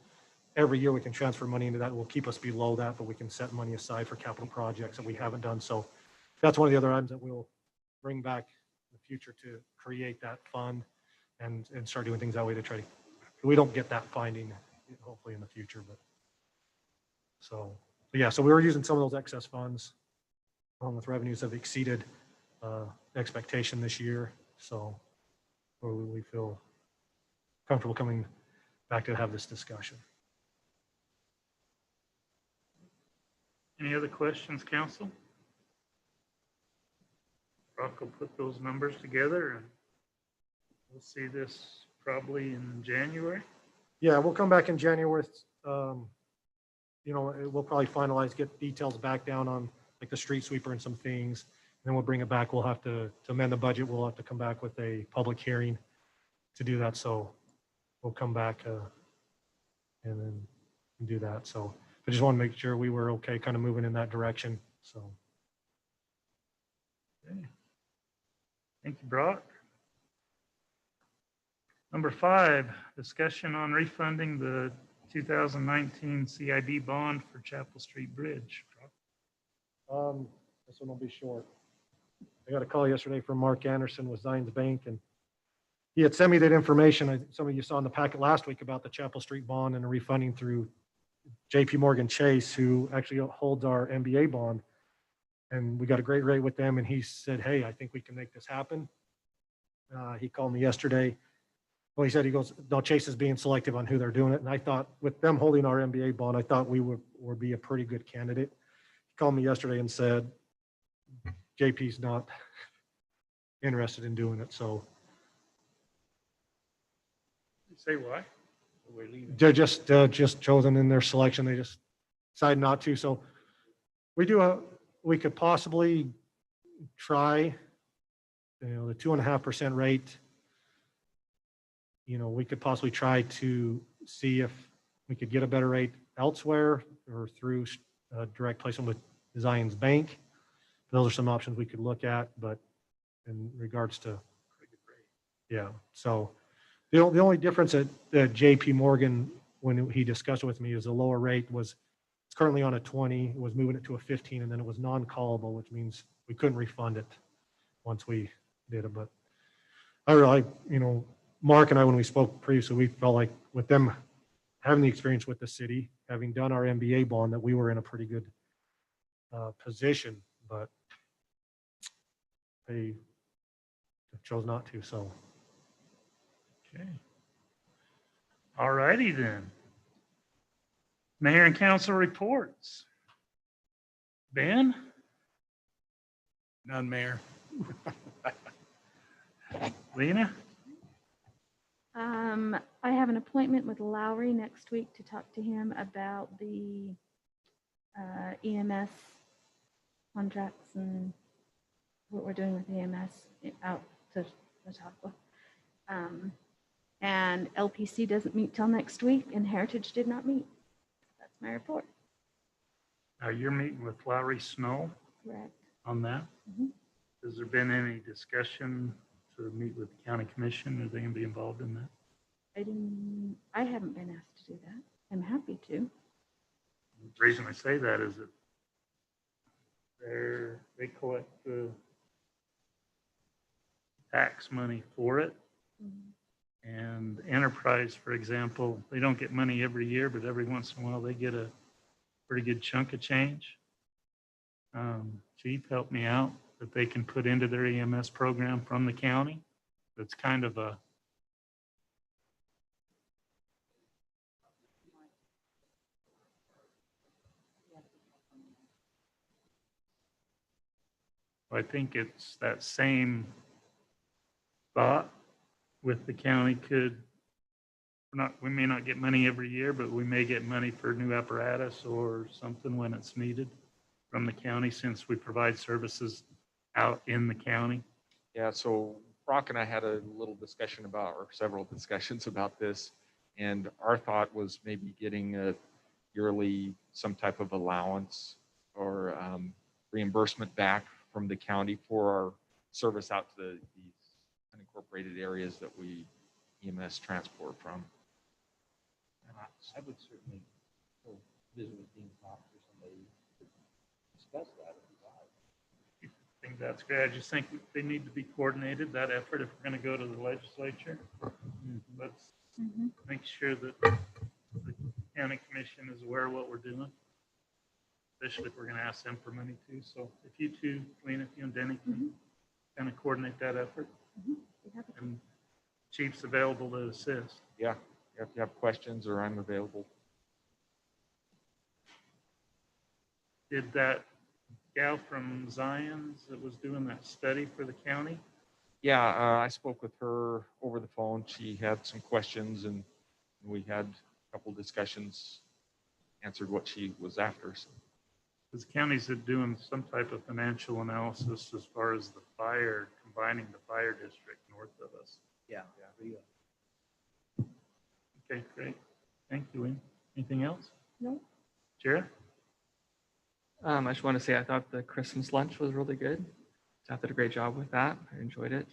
every year. We can transfer money into that. It will keep us below that, but we can set money aside for capital projects that we haven't done. So that's one of the other items that we'll bring back in the future, to create that fund and start doing things that way to try to, we don't get that finding hopefully in the future, but so yeah, so we were using some of those excess funds along with revenues have exceeded expectation this year. So we feel comfortable coming back to have this discussion. Any other questions, council? Brock will put those numbers together and we'll see this probably in January. Yeah, we'll come back in January. You know, we'll probably finalize, get details back down on like the street sweeper and some things. And then we'll bring it back. We'll have to amend the budget. We'll have to come back with a public hearing to do that. So we'll come back and then do that. So I just want to make sure we were okay kind of moving in that direction. So. Okay. Thank you, Brock. Number 5, discussion on refunding the 2019 CID bond for Chapel Street Bridge. This one will be short. I got a call yesterday from Mark Anderson with Zions Bank, and he had sent me that information. Some of you saw in the packet last week about the Chapel Street bond and the refunding through JP Morgan Chase, who actually holds our MBA bond. And we got a great rate with them. And he said, hey, I think we can make this happen. He called me yesterday. Well, he said, he goes, no, Chase is being selective on who they're doing it. And I thought with them holding our MBA bond, I thought we would be a pretty good candidate. He called me yesterday and said, JP's not interested in doing it. So Say why? they're just chosen in their selection. They just decided not to. So we could possibly try, the 2.5% rate. We could possibly try to see if we could get a better rate elsewhere. or through direct placement with Zion's Bank. Those are some options we could look at, but in regards to, yeah, so the only difference that JP Morgan, when he discussed it with me, is the lower rate was, it's currently on a 20, was moving it to a 15, and then it was non-callable, which means we couldn't refund it once we did it. But I really, Mark and I, when we spoke previously, we felt like with them having the experience with the city, having done our MBA bond, that we were in a pretty good position, but they chose not to, so. Okay. All righty then. Mayor and council reports. Ben? None, Mayor. Lena? I have an appointment with Lowry next week to talk to him about the EMS contracts and what we're doing with EMS out to Chautauqua. And LPC doesn't meet till next week, and Heritage did not meet. That's my report. You're meeting with Lowry Snow Correct. on that? Mhm. Has there been any discussion to meet with the county commission? Are they going to be involved in that? I haven't been asked to do that. I'm happy to. The reason I say that is that they collect the tax money for it. And Enterprise, for example, they don't get money every year, but every once in a while they get a pretty good chunk of change. Chief helped me out that they can put into their EMS program from the county. That's kind of a I think it's that same thought with the county we may not get money every year, but we may get money for new apparatus or something when it's needed from the county, since we provide services out in the county. Yeah, so Brock and I had a little discussion about, or several discussions about this, and our thought was maybe getting a yearly, some type of allowance or reimbursement back from the county for our service out to these unincorporated areas that we EMS transport from. And I would certainly go visit with Dean Fox or somebody to discuss that. I think that's great. I just think they need to be coordinated, that effort, if we're going to go to the legislature. Let's make sure that the county commission is aware of what we're doing, especially if we're going to ask them for money too. So if you two, Lena, if you and Denny can kind of coordinate that effort, and Chief's available to assist. Yeah, if you have questions, or I'm available. Did that gal from Zion's that was doing that study for the county? Yeah, I spoke with her over the phone. She had some questions, and we had a couple discussions, answered what she was after. So. Because counties are doing some type of financial analysis as far as the fire, combining the fire district north of us. Yeah. Okay, great. Thank you, Lynn. Anything else? No. Jared? I just want to say I thought the Christmas lunch was really good. Staff did a great job with that. I enjoyed it.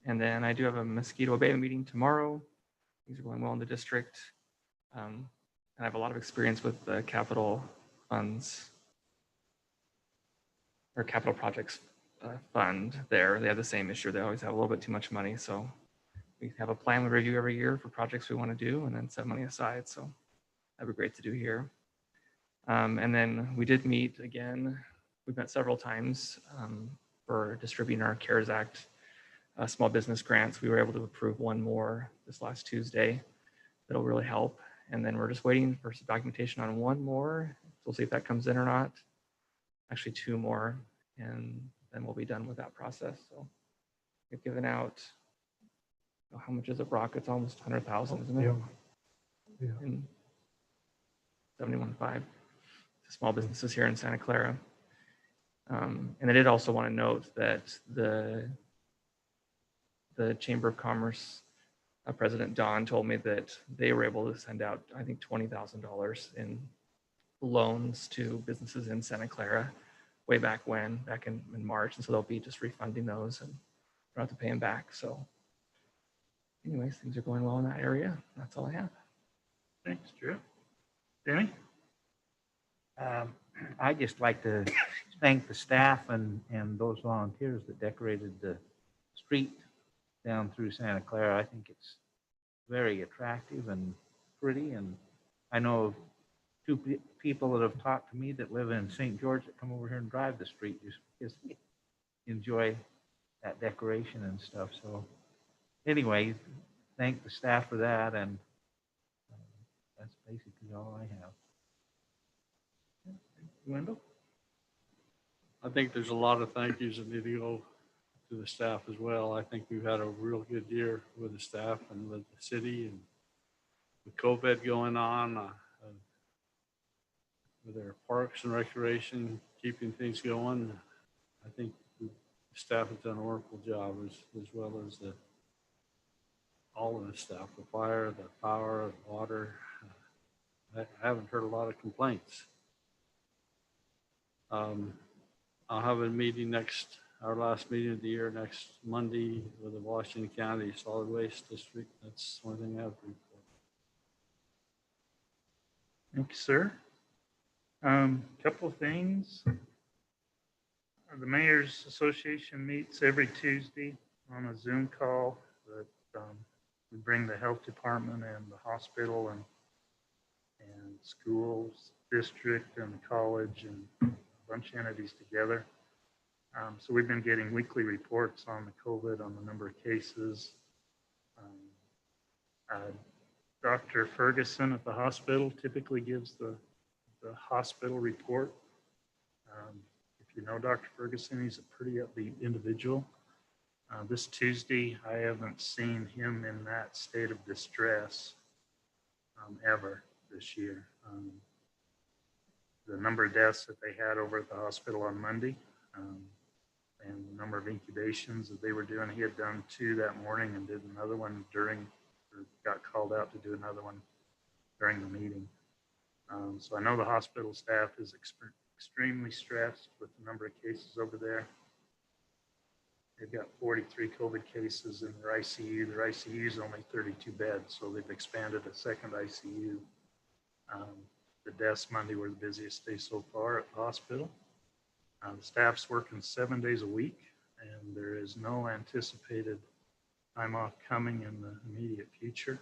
And then I do have a mosquito abatement meeting tomorrow. Things are going well in the district. And I have a lot of experience with the capital funds or capital projects fund there. They have the same issue. They always have a little bit too much money. So we have a plan we review every year for projects we want to do and then set money aside. So that'd be great to do here. And then we did meet again. We've met several times for distributing our CARES Act small business grants. We were able to approve one more this last Tuesday. That'll really help. And then we're just waiting for some documentation on one more. We'll see if that comes in or not. Actually, two more, and then we'll be done with that process. So we've given out, how much is it, Brock? It's almost 100,000, isn't it? Yeah. And 71.5 to small businesses here in Santa Clara. And I did also want to note that the Chamber of Commerce President Don told me that they were able to send out, I think, $20,000 in loans to businesses in Santa Clara way back in March. And so they'll be just refunding those and don't have to pay them back. So anyways, things are going well in that area. That's all I have. Thanks, Drew. Danny? I'd just like to thank the staff and those volunteers that decorated the street down through Santa Clara. I think it's very attractive and pretty. And I know of two people that have talked to me that live in St. George that come over here and drive the street, just enjoy that decoration and stuff. So anyway, thank the staff for that. And that's basically all I have. Wendell? I think there's a lot of thank yous that need to go to the staff as well. I think we've had a real good year with the staff and with the city, and with COVID going on, with our parks and recreation, keeping things going. I think the staff has done a wonderful job, as well as all of the staff, the fire, the power, the water. I haven't heard a lot of complaints. I'll have a meeting our last meeting of the year next Monday with the Washington County Solid Waste District. That's the only thing I have to report. Thank you, sir. Couple of things. The Mayor's Association meets every Tuesday on a Zoom call that we bring the health department and the hospital and schools, district and the college and a bunch of entities together. So we've been getting weekly reports on the COVID, on the number of cases. Dr. Ferguson at the hospital typically gives the hospital report. If you know Dr. Ferguson, he's a pretty upbeat individual. This Tuesday, I haven't seen him in that state of distress ever this year. The number of deaths that they had over at the hospital on Monday, and the number of incubations that they were doing. He had done 2 that morning and did another one got called out to do another one during the meeting. So I know the hospital staff is extremely stressed with the number of cases over there. They've got 43 COVID cases in their ICU. Their ICU is only 32 beds, so they've expanded a second ICU. The deaths Monday were the busiest day so far at the hospital. The staff's working 7 days a week, and there is no anticipated time off coming in the immediate future.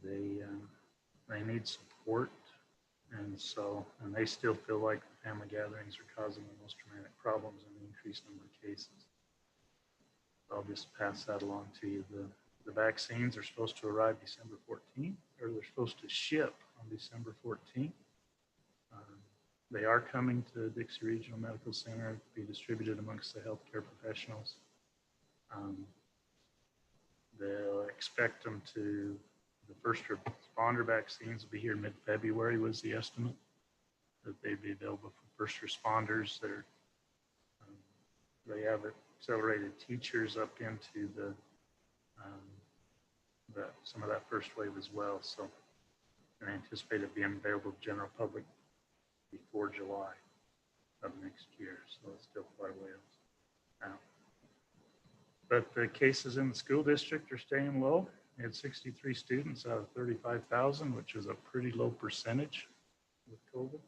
They need support, and they still feel like the family gatherings are causing the most dramatic problems and the increased number of cases. I'll just pass that along to you. The vaccines are supposed to arrive December 14th, or they're supposed to ship on December 14th. They are coming to Dixie Regional Medical Center to be distributed amongst the healthcare professionals. They'll expect them the first responder vaccines will be here mid-February was the estimate, that they'd be available for first responders. They have accelerated teachers up into some of that first wave as well. So I anticipate it being available to the general public before July of next year. So it's still quite a ways out. But the cases in the school district are staying low. We had 63 students out of 35,000, which is a pretty low percentage with COVID.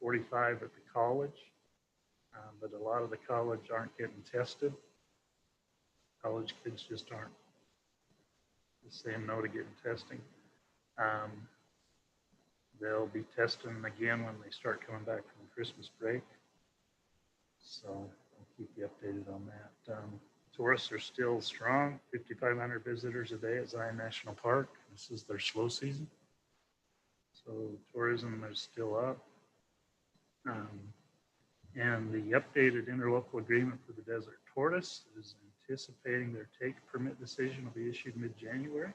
45 at the college, but a lot of the college aren't getting tested. College kids just aren't saying no to getting testing. They'll be testing again when they start coming back from Christmas break. So I'll keep you updated on that. Tourists are still strong, 5,500 visitors a day at Zion National Park. This is their slow season. So tourism is still up. And the updated interlocal agreement for the Desert Tortoise is anticipating their take permit decision will be issued mid-January.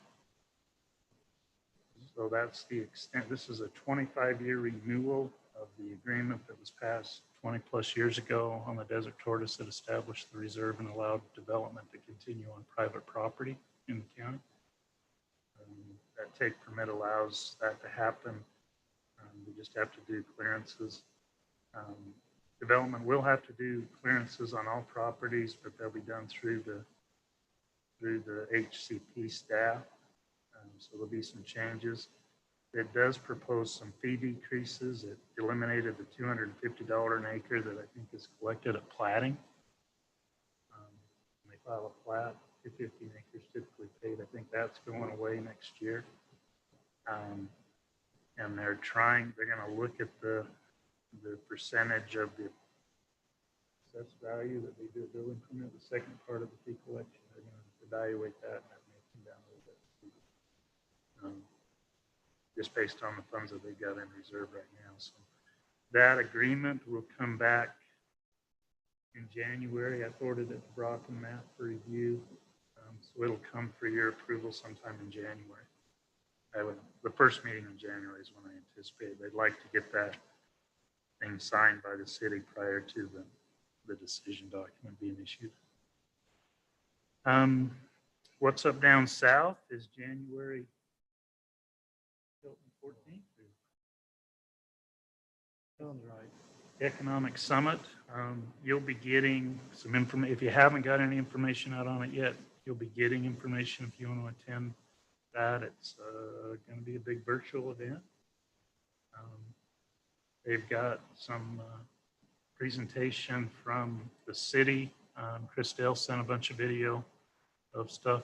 So that's the extent. This is a 25-year renewal of the agreement that was passed 20-plus years ago on the Desert Tortoise that established the reserve and allowed development to continue on private property in the county. That take permit allows that to happen. We just have to do clearances. Development will have to do clearances on all properties, but they'll be done through the HCP staff. So there'll be some changes. It does propose some fee decreases. It eliminated the $250 an acre that I think is collected at platting. When they file a plat, 15 acres typically paid. I think that's going away next year. And they're going to look at the percentage of the assessed value that they do a building permit, the second part of the fee collection. They're going to evaluate that, and that may come down a little bit. Just based on the funds that they got in reserve right now. So that agreement will come back in January. I forwarded it to Brock and Matt for review. So it'll come for your approval sometime in January. The first meeting in January is when I anticipate. They'd like to get that thing signed by the city prior to the decision document being issued. What's up down south is January 14th. Sounds right. Economic Summit. You'll be getting some information. If you haven't got any information out on it yet, you'll be getting information if you want to attend that. It's going to be a big virtual event. They've got some presentation from the city. Christelle sent a bunch of video of stuff.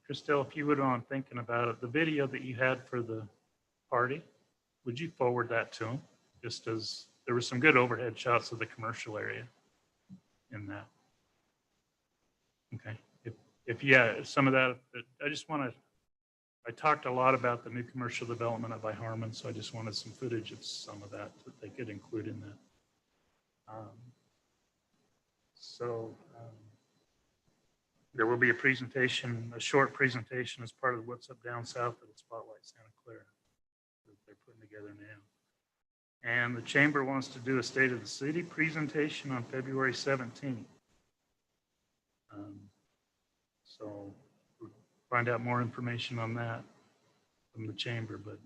Christelle, if you would on thinking about it, the video that you had for the party, would you forward that to them? Just as there were some good overhead shots of the commercial area in that. Okay. If yeah, some of that, I talked a lot about the new commercial development up by Harmon, so I just wanted some footage of some of that they could include in that. There will be a presentation, a short presentation as part of What's Up Down South that will spotlight Santa Clara that they're putting together now. And the chamber wants to do a State of the City presentation on February 17th. So we'll find out more information on that from the chamber, but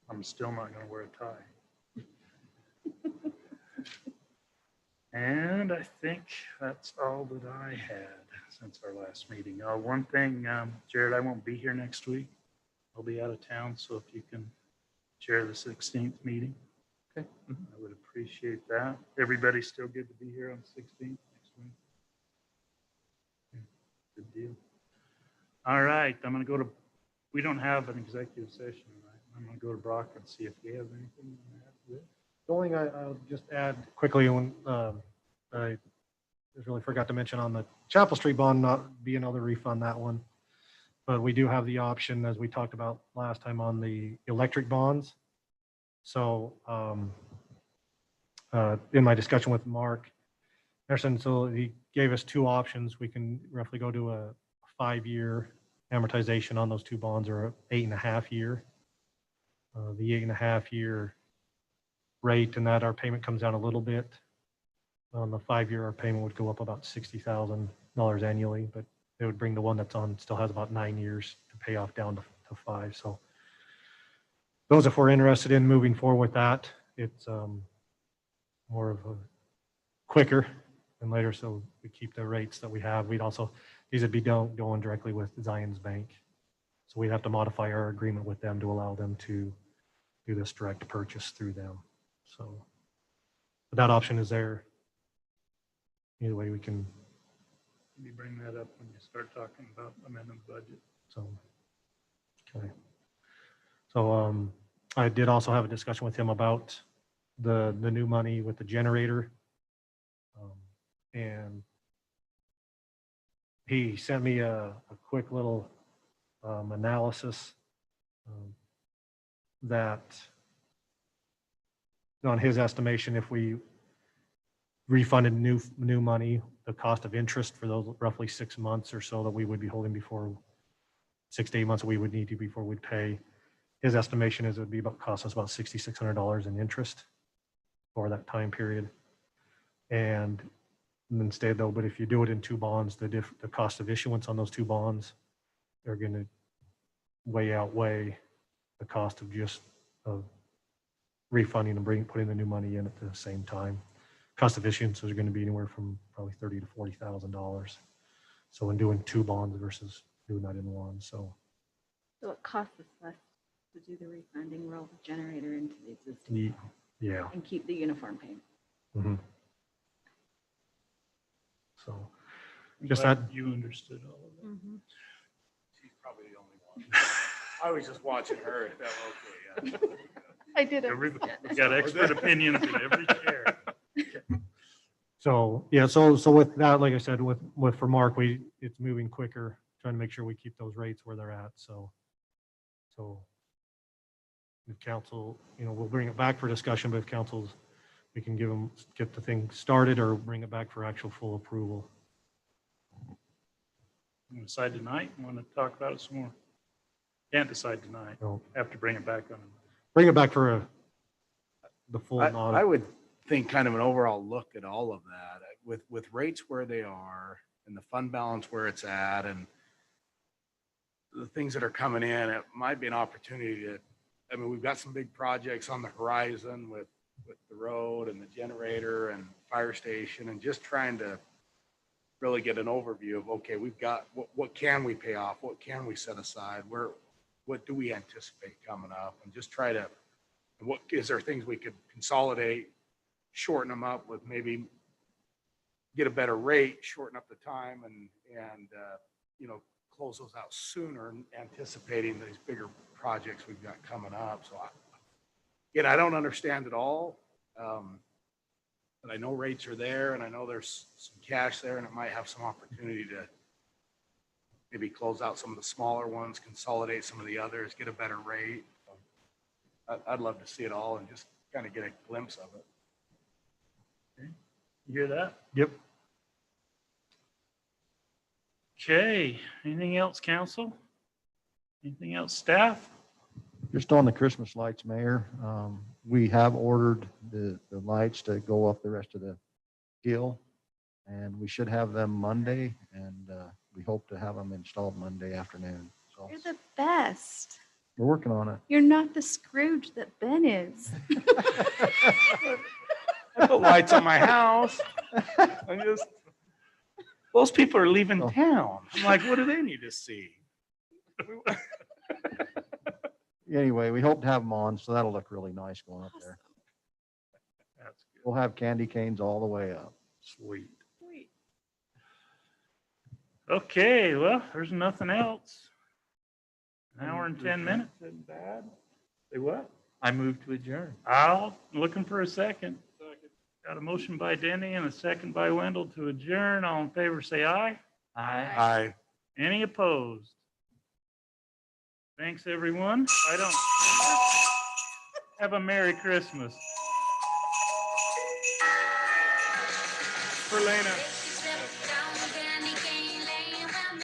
I'm still not going to wear a tie. And I think that's all that I had since our last meeting. One thing, Jared, I won't be here next week. I'll be out of town, so if you can chair the 16th meeting, Okay. I would appreciate that. Everybody's still good to be here on the 16th next week? Good deal. All right, I'm going to go to, we don't have an executive session tonight. I'm going to go to Brock and see if we have anything to add to this. The only thing I'll just add quickly, when I just really forgot to mention on the Chapel Street bond, not being able to refund that one. But we do have the option, as we talked about last time, on the electric bonds. So in my discussion with Mark Emerson, so he gave us two options. We can roughly go to a 5-year amortization on those two bonds, or 8.5 year. The 8.5 year rate, and that our payment comes down a little bit. On the 5-year, our payment would go up about $60,000 annually, but it would bring the one that's on still has about 9 years to pay off down to 5. So those, if we're interested in moving forward with that, it's more of a quicker and later. So we keep the rates that we have. We'd also, these would be going directly with Zion's Bank. So we'd have to modify our agreement with them to allow them to do this direct purchase through them. So but that option is there. Either way, we can. You bring that up when you start talking about amending the budget. So, okay. So I did also have a discussion with him about the new money with the generator. And he sent me a quick little analysis that on his estimation, if we refunded new money, the cost of interest for those roughly 6 months or so that we would be holding before 6 to 8 months we would need to before we'd pay, his estimation is it would be about, cost us about $6,600 in interest for that time period. And instead though, but if you do it in two bonds, the cost of issuance on those two bonds, they're going to way outweigh the cost of just refunding and putting the new money in at the same time. Cost of issuance is going to be anywhere from probably $30,000 to $40,000. So in doing two bonds versus doing that in one, so it costs us less to do the refunding, roll the generator into the existing yeah. and keep the uniform payment. Mhm. So I'm just glad that- you understood all of that. Mhm. She's probably the only one. I was just watching her. It felt okay. Yeah. I did Everybody, understand. we got expert opinions in every chair. So, yeah, so with that, like I said, with for Mark, it's moving quicker, trying to make sure we keep those rates where they're at, so if council, we'll bring it back for discussion, but if council's, we can get the thing started or bring it back for actual full approval. You wanna decide tonight? Want to talk about it some more? Can't decide tonight. So Have to bring it back on. bring it back for the full I audit. would think kind of an overall look at all of that with rates where they are and the fund balance where it's at and the things that are coming in, it might be an opportunity to, we've got some big projects on the horizon with the road and the generator and fire station and just trying to really get an overview of, okay, we've got, what can we pay off? What can we set aside? What do we anticipate coming up? And just try to, is there things we could consolidate, shorten them up with maybe get a better rate, shorten up the time and close those out sooner, anticipating these bigger projects we've got coming up. So again, I don't understand it all. But I know rates are there and I know there's some cash there and it might have some opportunity to maybe close out some of the smaller ones, consolidate some of the others, get a better rate. I'd love to see it all and just kind of get a glimpse of it. You hear that? Yep. Okay, anything else, council? Anything else, staff? Just on the Christmas lights, Mayor, we have ordered the lights to go up the rest of the hill, and we should have them Monday, and we hope to have them installed Monday afternoon. So You're the best. we're working on it. You're not the Scrooge that Ben is. I put lights on my house. Those people are leaving Oh. town. I'm like, what do they need to see? Anyway, we hope to have them on, so that'll look really nice going up there. That's good. We'll have candy canes all the way up. Sweet. Okay, well, there's nothing else. An hour and 10 minutes isn't bad. Say what? I move to adjourn. Looking for a second. Got a motion by Denny and a second by Wendell to adjourn. All in favor, say aye. Aye. Any opposed? Thanks, everyone. I don't. Have a Merry Christmas. For Lena.